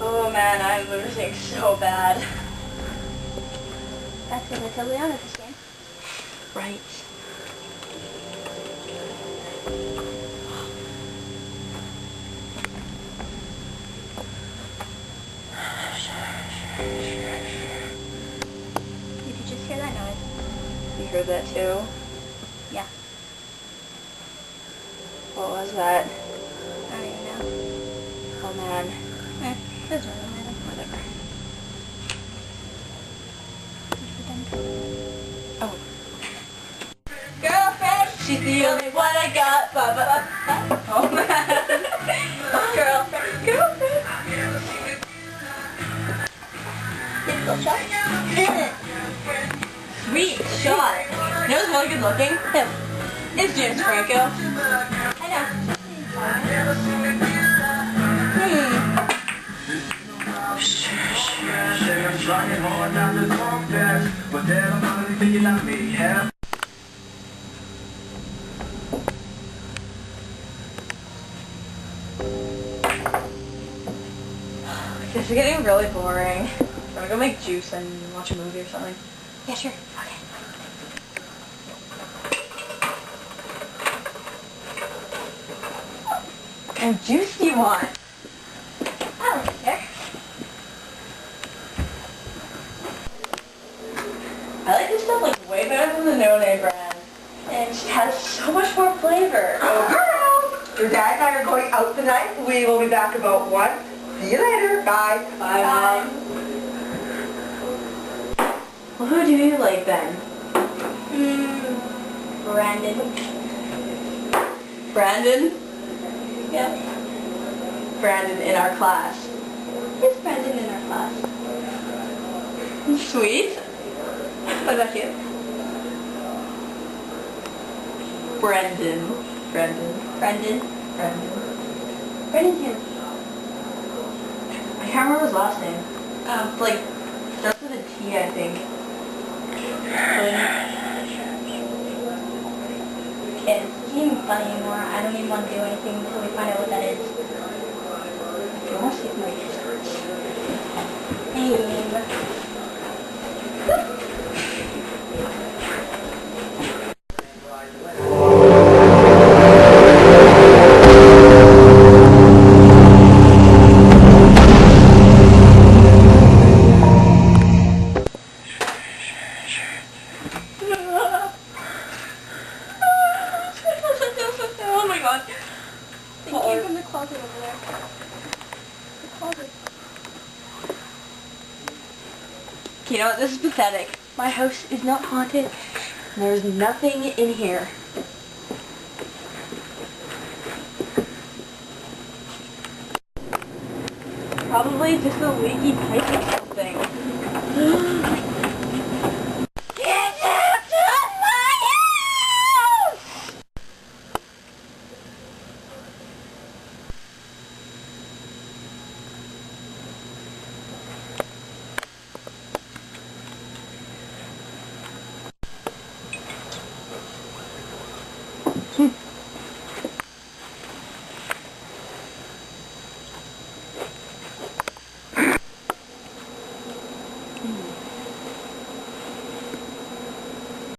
Oh man, I'm losing so bad. That's because I totally honest this game. Right. Did you just hear that noise? You heard that too? Yeah. What was that? I don't even know. Oh man. Doesn't really matter. Whatever. Oh. Girlfriend, she's the only one I got. Ba, ba, ba, ba. Oh man. Girlfriend, girlfriend. Pistol shot? Sweet shot. You know who's really good looking? Who? It's James Franco. I know. This is getting really boring. Wanna go make juice and watch a movie or something? Yeah, sure. Okay. What kind of juice do you want? I don't care. I like this stuff like way better than the No Name brand. And it just has so much more flavor. Hello! Your dad and I are going out tonight. We will be back about 1. See you later. Bye. Bye, Mom. Well, who do you like then? Brandon. Brandon? Yeah. Brandon in our class. Is Brandon in our class? Sweet. What about you? Brendan. Brendan. Brendan. Brendan. Brendan who? I can't remember his last name. Oh. Like, starts with a T, I think. Kids. It's not even funny anymore. I don't even want to do anything until we find out what that is. I want to see if my kids Hey. Oh my god. They came from the closet over there. The closet. You know what? This is pathetic. My house is not haunted. And there's nothing in here. Probably just a leaky pipe.